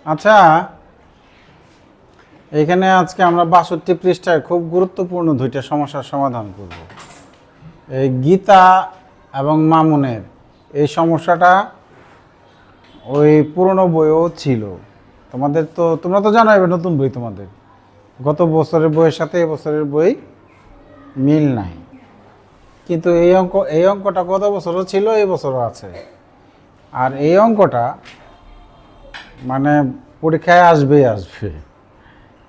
আচ্ছা, এখানে আজকে আমরা 62 পৃষ্ঠায় খুব গুরুত্বপূর্ণ দুইটা সমস্যার সমাধান করব। এই গীতা এবং মামুনের এই সমস্যাটা ওই পুরনো বইও ছিল। তোমরা তো জানো এবার নতুন বই তোমাদের, গত বছরের বইয়ের সাথে এই বছরের বই মিল নাই, কিন্তু এই অঙ্কটা গত বছরও ছিল, এই বছরও আছে। আর এই অঙ্কটা মানে পরীক্ষায় আসবেই আসবে।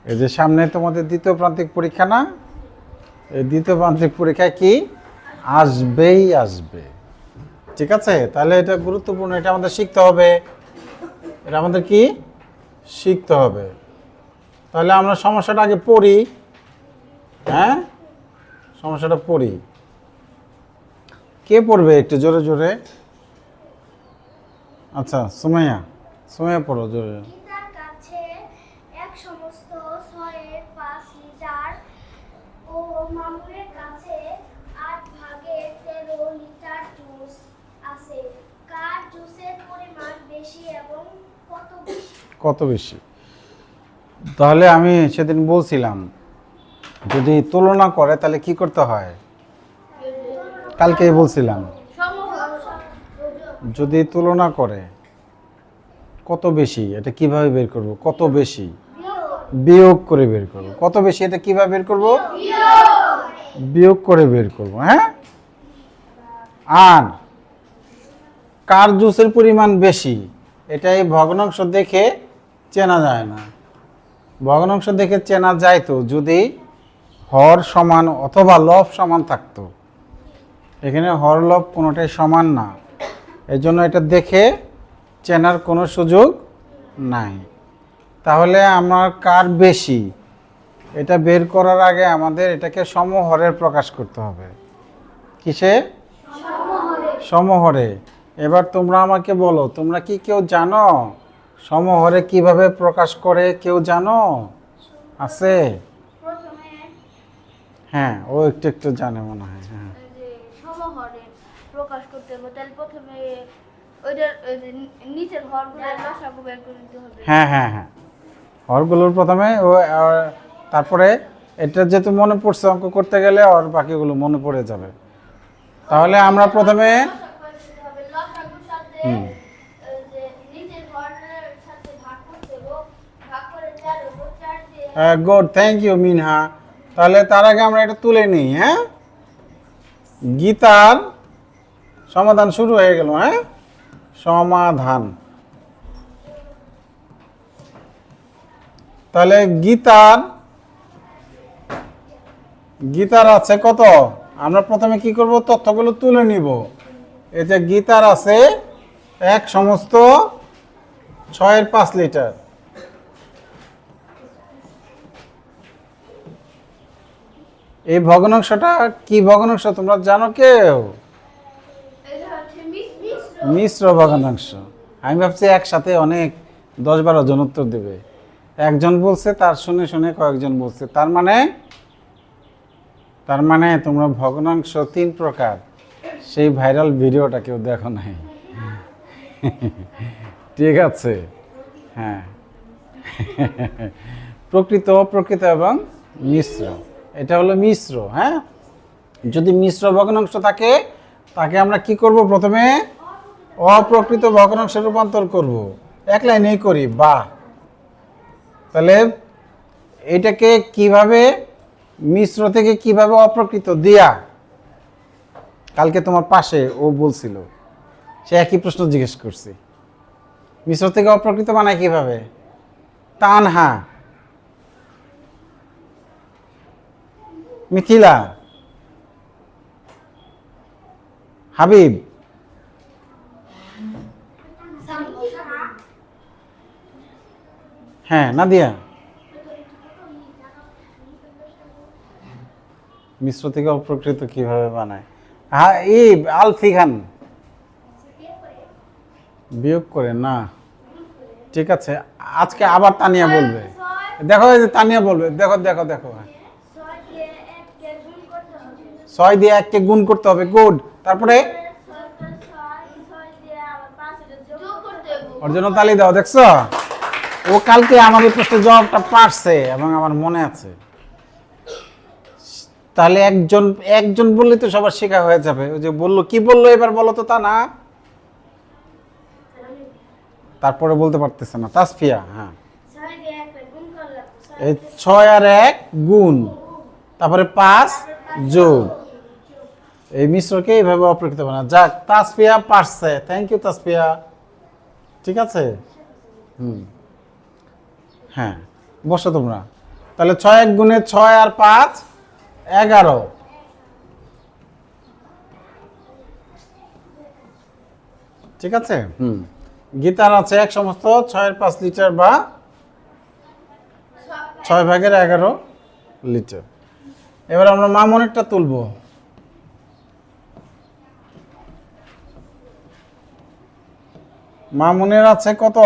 এই যে সামনে তোমাদের দ্বিতীয় প্রান্তিক পরীক্ষা না, এই দ্বিতীয় প্রান্তিক পরীক্ষায় কি আসবেই আসবে। ঠিক আছে, তাহলে এটা গুরুত্বপূর্ণ, এটা আমাদের শিখতে হবে, এটা আমাদের কি শিখতে হবে। তাহলে আমরা সমস্যাটা আগে পড়ি। হ্যাঁ, সমস্যাটা পড়ি। কে পড়বে একটু জোরে জোরে? আচ্ছা, সুমাইয়া পড়ো জোরে। গীতার কাছে এক সমস্ত 6/5 লিটার ও মামুনের কাছে 8/13 লিটার জুস আছে। কার জুসের পরিমাণ বেশি এবং কত বেশি? তাহলে আমি সেদিন বলছিলাম যদি তুলনা করে তাহলে কি করতে হয়, কালকেই বলছিলাম। যদি তুলনা করে কত বেশি, এটা কিভাবে বের করব? কত বেশি বিয়োগ করে বের করব। কত বেশি এটা কিভাবে বের করব? বিয়োগ করে বের করব। হ্যাঁ, আর কার জুসের পরিমাণ বেশি এটা এই ভগ্নাংশ দেখে চেনা যায় না। ভগ্নাংশ দেখে চেনা যায় তো যদি হর সমান অথবা লব সমান থাকতো। এখানে হর লব কোনোটাই সমান না, এই জন্য এটা দেখে চেনার কোনো সুযোগ নাই। তাহলে আমার কার বেশি এটা বের করার আগে আমাদের এটাকে সমহরে প্রকাশ করতে হবে। কিসে? সমহরে। এবার তোমরা আমাকে বলো, তোমরা কি কেউ জানো সমহরে কিভাবে প্রকাশ করে? কেউ জানো? আছে? হ্যাঁ, ও একটু একটু জানে মনে হয়। হ্যাঁ, সমহরে প্রকাশ করতে হবে তাহলে প্রথমে ওইটার নিচের হরগুলোর লসাগু বের করে নিতে হবে। হ্যাঁ হ্যাঁ হ্যাঁ, হরগুলোর প্রথমে তারপরে এটা যেহেতু মনে পড়ছে, অঙ্ক করতে গেলে আর বাকিগুলো মনে পড়ে যাবে। তাহলে আমরা প্রথমে লসাগুর সাথে যে নিচের হরের সাথে ভাগ করতে হবে, ভাগ করে 4 দিয়ে গুড, থ্যাংক ইউ মিনহা। তাহলে তার আগে আমরা এটা তুলে নিই। হ্যাঁ, গীতার সমাধান শুরু হয়ে গেল। হ্যাঁ, সমাধান। তাহলে গীতার আছে কত? আমরা প্রথমে কি করব? তথ্যগুলো তুলে নিব। এই যে গীতার আছে এক সমস্ত 6/5 লিটার। এই ভগ্নাংশটা কি ভগ্নাংশ তোমরা জানো কেউ? এটা হচ্ছে মিশ্র ভগ্নাংশ। আমি ভাবছি একসাথে অনেক 10-12 জন উত্তর দেবে। একজন বলছে, তার শুনে শুনে কয়েকজন বলছে। তার মানে তোমরা ভগ্নাংশ 3 প্রকার, সেই ভাইরাল ভিডিওটা কেউ দেখো নাই। ঠিক আছে, হ্যাঁ। প্রকৃত, অপ্রকৃত এবং মিশ্র, এটা হলো মিশ্র। হ্যাঁ, যদি মিশ্র ভগ্নাংশ থাকে তাকে আমরা কি করব? প্রথমে অপ্রকৃত ভগ্নাংশে রূপান্তর করব। এক লাইনেই করি, বাহ। তাহলে এটাকে কিভাবে মিশ্র থেকে কিভাবে অপ্রকৃত দিয়া, কালকে তোমার পাশে ও বলছিল, সে একই প্রশ্ন জিজ্ঞেস করছি। মিশ্র থেকে অপ্রকৃত বানায় কিভাবে? তানহা, মিথিলা, হাবিব, হ্যাঁ নাদিয়া। মিশ্র থেকে অপ্রকৃত কিভাবে বানায়? হ্যাঁ, এই আলফি খান বিয়োগ করে না। ঠিক আছে, আজকে আবার তানিয়া বলবে। দেখো, এই যে তানিয়া বলবে। দেখো দেখো দেখো, 6 দিয়ে 1 কে গুণ করতে হবে। গুড। তারপরে ওর জন্য তালি দাও। দেখছো? ও কালকে আমাদের প্রশ্নের জবাবটা পারছে এবং আমার মনে আছে। তাহলে একজন একজন বললে তো সবার শেখা হয়ে যাবে। ওই যে বললো, কি বললো এবার বলো তো, তা না তারপরে বলতে পারতেছে না। তাসফিয়া, হ্যাঁ, ছয় দিয়ে এক গুণ করলাম, এই 6 আর 1 গুণ, তারপরে 5 যোগ, এই মিশ্রকে এইভাবে অপ্রকৃত বানা। যাক, তাসফিয়া পারছে, থ্যাংক ইউ তাসফিয়া। ঠিক আছে, হ্যাঁ, বসো তোমরা। তাহলে 6 1 গুণে 6 আর 5 11। ঠিক আছে, গীতার আছে এক সমস্ত 6 এর 5 লিটার বা 6 ভাগের 11 লিটার। এবার আমরা মামনেরটা তুলবো। মামুনের আছে কত?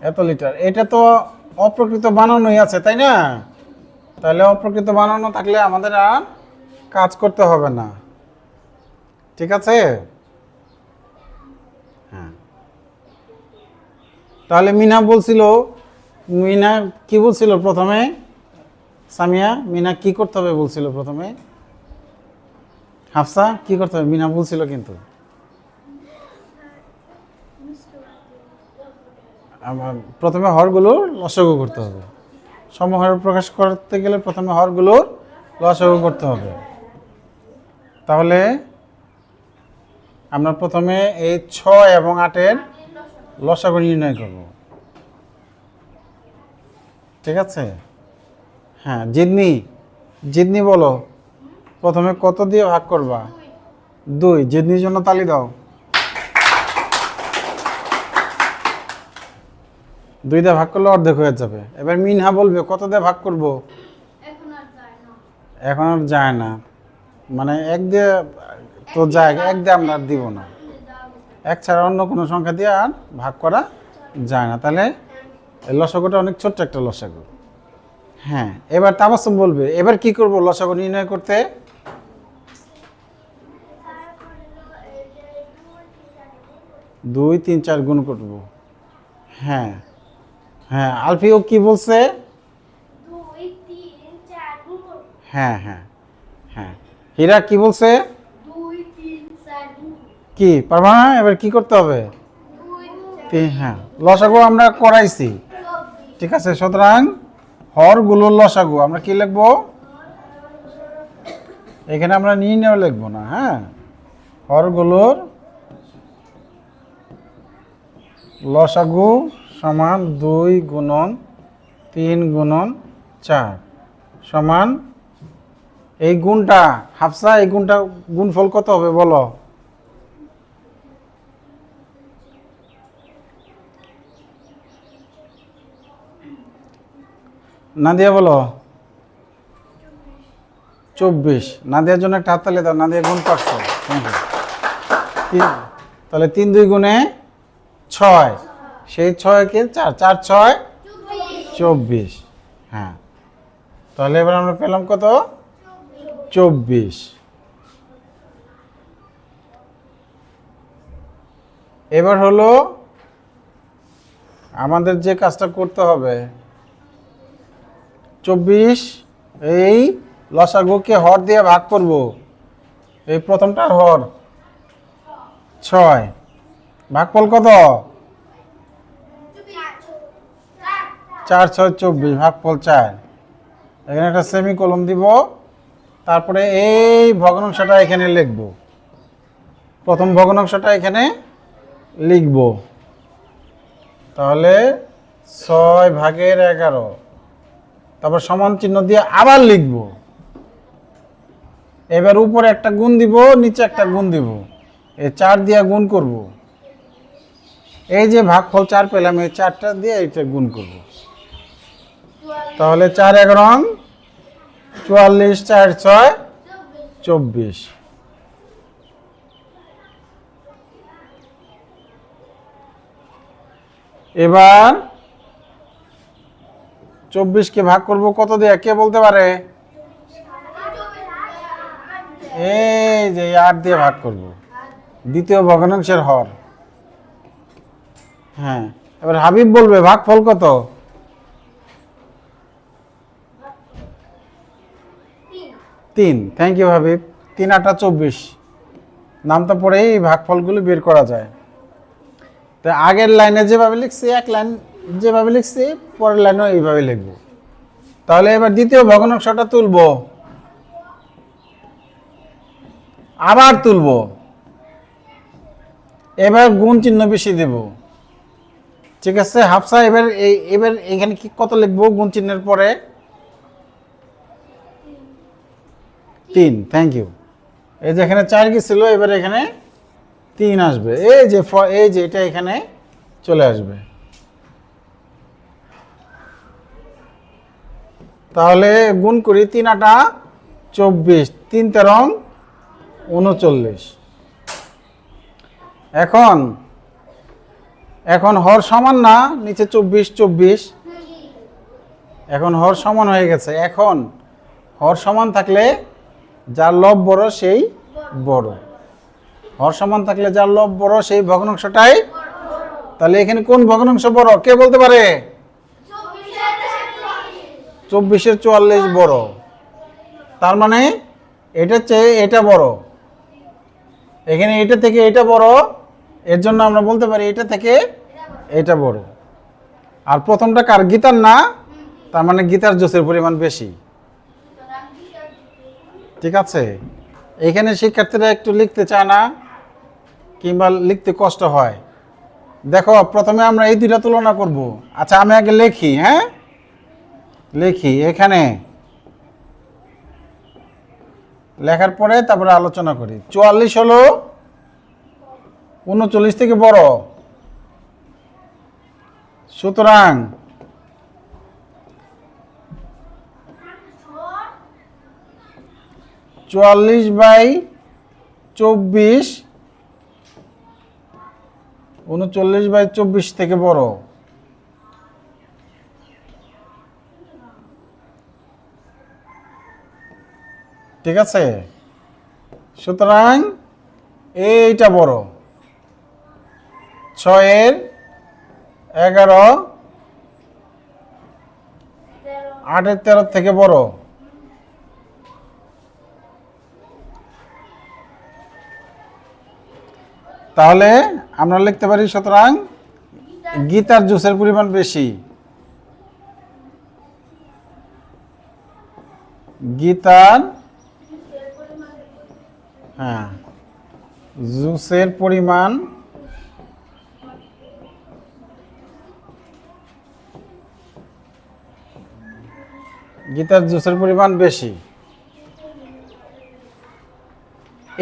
এত লিটার। এটা তো অপ্রকৃত বানানোই আছে, তাই না? তাহলে অপ্রকৃত বানানো থাকলে আমাদের আর কাজ করতে হবে না। ঠিক আছে, হ্যাঁ। তাহলে মিনা বলছিল, মিনা কি বলছিল প্রথমে? সামিয়া, মিনা কি করতে হবে বলছিল প্রথমে? হাফসা কি করতে হবে? মিনা বলছিল কিন্তু আমার প্রথমে হরগুলোর লসাগু করতে হবে। সমহর প্রকাশ করতে গেলে প্রথমে হরগুলোর লসাগু করতে হবে। তাহলে আমরা প্রথমে এই 6 এবং 8-এর লসাগু নির্ণয় করব। ঠিক আছে, হ্যাঁ। জিদনি, জিদনি বলো, প্রথমে কত দিয়ে ভাগ করবা? 2। জিদনির জন্য তালি দাও। 2 দিয়ে ভাগ করলে অর্ধেক হয়ে যাবে। এবার মিনহা বলবে কত দিয়ে ভাগ করব? এখন আর যায় না, মানে 1 দিয়ে তো যায়, 1 দিয়ে আমরা আর দিব না। 1 ছাড়া অন্য কোনো সংখ্যা দিয়ে আর ভাগ করা যায় না। তাহলে এই লসাগুটা অনেক ছোট্ট একটা লসাগু। হ্যাঁ, এবার তাবাসসুম বলবে এবার কি করব লসাগু নির্ণয় করতে? 2 3 4 গুণ করব। হ্যাঁ হ্যাঁ, আলফিও কি বলছে? 2 3 4 গুণ করব। হ্যাঁ হ্যাঁ হ্যাঁ, হীরা কি বলছে? 2 3 4 গুণ। কি পারবা না? এবার কি করতে হবে? 2 হ্যাঁ, লসাগু আমরা করাইছি। ঠিক আছে, সুতরাং হরগুলোর লসাগু আমরা কি লিখবো? এখানে আমরা নির্ণয় লিখবো না। হ্যাঁ, হরগুলোর লসাগু সমান 2 গুণন 3 গুণন 4 সমান, এই গুণটা হাফসা, এই গুণটা গুণফল কত হবে বলো? নাদিয়া বলো। 24। নাদিয়ার জন্য একটা হাততালি দাও, নাদিয়া গুণ পারছো। তাহলে 3 2 গুণে 6, সেই 6 কে 4 4 6 24। হ্যাঁ, তাহলে এবার আমরা পেলাম কত? 24। এবার হলো আমাদের যে কাজটা করতে হবে, 24 এই লসাগুকে হর দিয়ে ভাগ করব। এই প্রথমটার হর 6, ভাগফল কত? 4 6 24, ভাগফল 4। এখানে একটা সেমিকোলন দিব, তারপরে এই ভগ্নাংশটা এখানে লিখব। প্রথম ভগ্নাংশটা এখানে লিখব। তাহলে 6 ভাগের 11, তারপর সমান চিহ্ন দিয়ে আবার লিখব। এবার উপরে একটা গুণ দিব, নিচে একটা গুণ দিব, এই 4 দিয়ে গুণ করব। এই যে ভাগফল 4 পেলাম, এই 4টা দিয়ে এটা গুণ করব। তাহলে 4 11 44, 4 6 24। এবার 24কে ভাগ করব কত দিয়ে, কে বলতে পারে? এই যে 8 দিয়ে ভাগ করব। দ্বিতীয় ভগ্নাংশের হর। হ্যাঁ, এবার হাবিব বলবে ভাগফল কত? 3। Thank you Habib. 3 8 24। নামটা পড়েই এই ভাগফলগুলো বের করা যায়। তো আগের লাইনে যেভাবে লিখছি, এক লাইন যেভাবে লিখছি, পরের লাইনেও এইভাবে লিখব। তাহলে এবার দ্বিতীয় ভগ্নাংশটা তুলব, আবার তুলব, এবার গুণ চিহ্ন বেশি দেব। ঠিক আছে হাফসা, এবার এখানে কি কত লিখবো গুণ চিহ্নের পরে? 3। Thank you. এই যে এখানে 4 গেছিল, এবার এখানে 3 আসবে। এই যে এটা এখানে চলে আসবে। তাহলে গুণ করি, 3 8 24, 3 13 39। এখন হর সমান না, নিচে 24 24, এখন হর সমান হয়ে গেছে। এখন হর সমান থাকলে যার লব বড় সেই বড়। হর সমান থাকলে যার লব বড় সেই ভগ্নাংশটাই। তাহলে এখানে কোন ভগ্নাংশ বড় কে বলতে পারে? 24 44 বড়। তার মানে এটার চেয়ে এটা বড়। এখানে এটা থেকে এটা বড়, এর জন্য আমরা বলতে পারি এটা থেকে এটা বড়। আর প্রথমটা কার? গীতার না, তার মানে গীতার জোসের পরিমাণ বেশি। ঠিক আছে, এখানে শিক্ষার্থীরা একটু লিখতে চায় না কিংবা লিখতে কষ্ট হয়। দেখো প্রথমে আমরা এই দুইটা তুলনা করব। আচ্ছা আমি আগে লিখি, হ্যাঁ লিখি এখানে, লেখার পরে তারপরে আলোচনা করি। 44 হলো 39 থেকে বড়, সুতরাং 44/24 39/24 থেকে বড়। ঠিক আছে, সুতরাং এইটা বড়। 6 11 8 13 থেকে বড়। তাহলে আমরা লিখতে পারি সুতরাং গীতার জুসের পরিমাণ বেশি। গীতার হ্যাঁ জুসের পরিমাণ বেশি।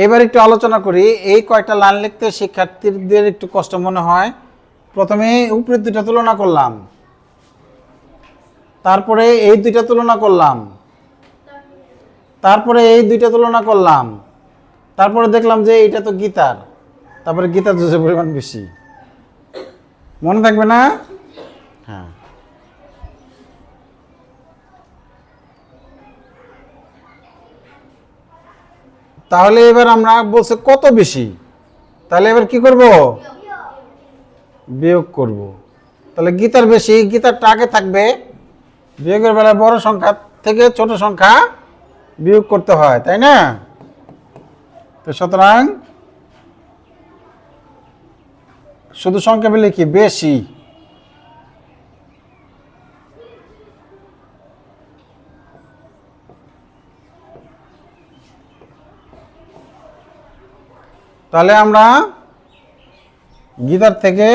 এবার একটু আলোচনা করি। এই কয়টা লাইন লিখতে শিক্ষার্থীদের একটু কষ্ট মনে হয়। প্রথমে উপরের দুইটা তুলনা করলাম, তারপরে এই দুইটা তুলনা করলাম, তারপরে এই দুইটা তুলনা করলাম, তারপরে দেখলাম যে এইটা তো গীতার, তারপরে গীতার জুসের পরিমাণ বেশি। মনে থাকবে না? হ্যাঁ, তাহলে এবার আমরা বলছে কত বেশি, তাহলে এবার কি করব? বিয়োগ করব। তাহলে গীতার বেশি, গীতারটা আগে থাকবে। বিয়োগের বেলায় বড় সংখ্যা থেকে ছোট সংখ্যা বিয়োগ করতে হয়, তাই না? তো সুতরাং শুধু সংখ্যা পেলে কি বেশি। তাহলে আমরা গীতার থেকে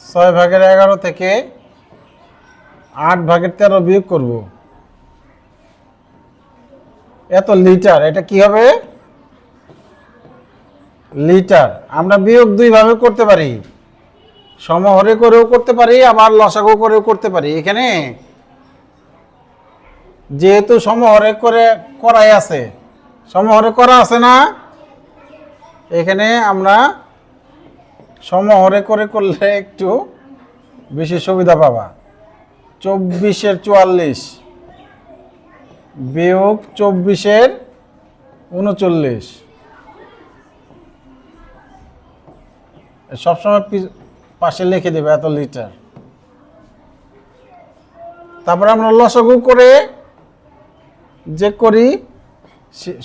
6/11 থেকে 8/13 বিয়োগ করব। এত লিটার, এটা কি হবে? লিটার। আমরা বিয়োগ দুই ভাবে করতে পারি, সমহরে করেও করতে পারি, আবার লসাগু করেও করতে পারি। এখানে যেহেতু সমহরে করাই আছে, সমহরে করা আছে না, এখানে আমরা সমহরে করলে একটু বেশি সুবিধা পাবা। 24 44 বিয়োগ 24 39, সবসময় পাশে লিখে দেবে এত লিটার। তারপরে আমরা লসাগু করে যে করি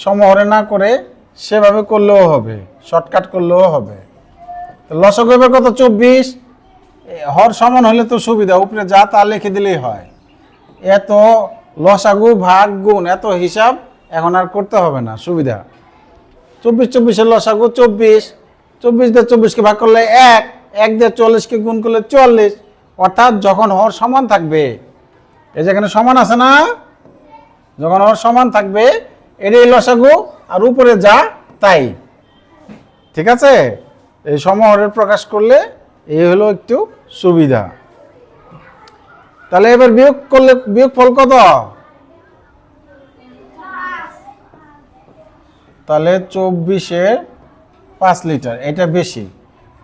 সমহরে না করে সেভাবে করলেও হবে, শর্টকাট করলেও হবে। লসাগু এবার কত 24, হর সমান হলে তো সুবিধা, উপরে যা তা লিখে দিলেই হয়। এত লসাগু ভাগ গুণ এত হিসাব এখন আর করতে হবে না, সুবিধা। 24 লসাগু 24, 24 দিয়ে 24কে ভাগ করলে 1, 1 দিয়ে 40কে গুণ করলে 44। অর্থাৎ যখন হর সমান থাকবে, এই যেখানে সমান আছে না, যখন হর সমান থাকবে এটাই লসাগু আর উপরে যা তাই। ঠিক আছে, এই সমহরের প্রকাশ করলে এই হলো একটু সুবিধা। তাহলে এবার বিয়োগ করলে বিয়োগফল কত? তাহলে 24-এর 5 লিটার, এটা বেশি।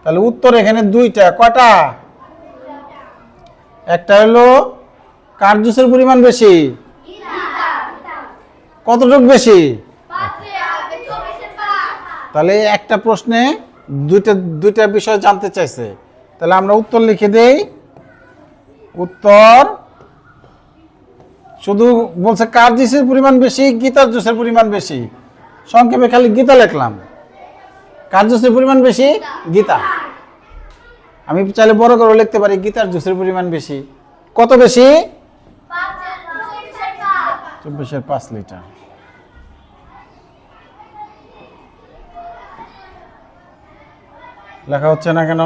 তাহলে উত্তর এখানে দুইটা, কয়টা? একটা হলো কার জুসের পরিমাণ বেশি, কতটুকু বেশি? তাহলে একটা প্রশ্নে দুইটা বিষয় জানতে চাইছে, তাহলে আমরা উত্তর লিখে দেই। উত্তর শুধু বলছে কার জুসের পরিমাণ বেশি, গীতার জুসের পরিমাণ বেশি। সংক্ষেপে খালি গীতা লিখলাম। কার জুসের পরিমাণ বেশি? গীতা। আমি চাইলে বড় করে লিখতে পারি গীতার জুসের পরিমাণ বেশি। কত বেশি? 24-এর 5 লিটার। লেখা হচ্ছে না কেন?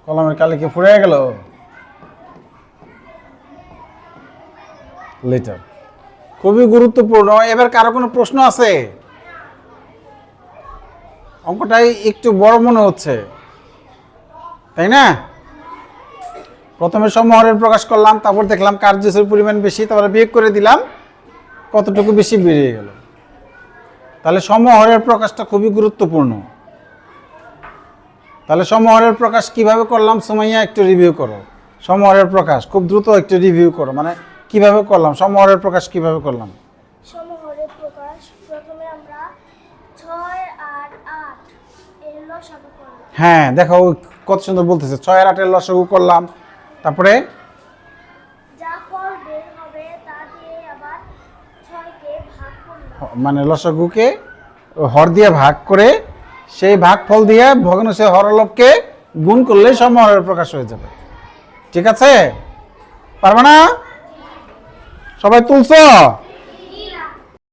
কলমের কালি কি ফুরিয়ে গেল? লিটার খুবই গুরুত্বপূর্ণ। এবার কারো কোনো প্রশ্ন আছে? অঙ্কটাই একটু বড় মনে হচ্ছে, তাই না? প্রথমে সমহরের প্রকাশ করলাম, তারপর দেখলাম কার জুসের পরিমাণ বেশি, তারপরে বিয়োগ করে দিলাম কতটুকু বেশি বেরিয়ে গেল। তাহলে সমহরের প্রকাশটা খুবই গুরুত্বপূর্ণ। তাহলে সমহরের প্রকাশ কিভাবে করলাম সুমাইয়া একটু রিভিউ করো। সমহরের প্রকাশ খুব দ্রুত একটু রিভিউ করো, মানে কিভাবে করলাম, সমহরের প্রকাশ কিভাবে করলাম। সমহরের প্রকাশ প্রথমে আমরা 6 আর 8 এর লসাগু করলাম। হ্যাঁ দেখো কত সুন্দর বলতেছে, 6 আর 8-এর লসাগু করলাম, তারপরে যা ফল বের হবে তা দিয়ে আবার 6কে ভাগ করলাম। মানে লসাগুকে হর দিয়ে ভাগ করে সেই ভাগফল দিয়ে ভগ্নাংশের হরলবকে গুণ করলে সমহরের প্রকাশ হয়ে যাবে। ঠিক আছে, পারবে না? সবাই তুলছো?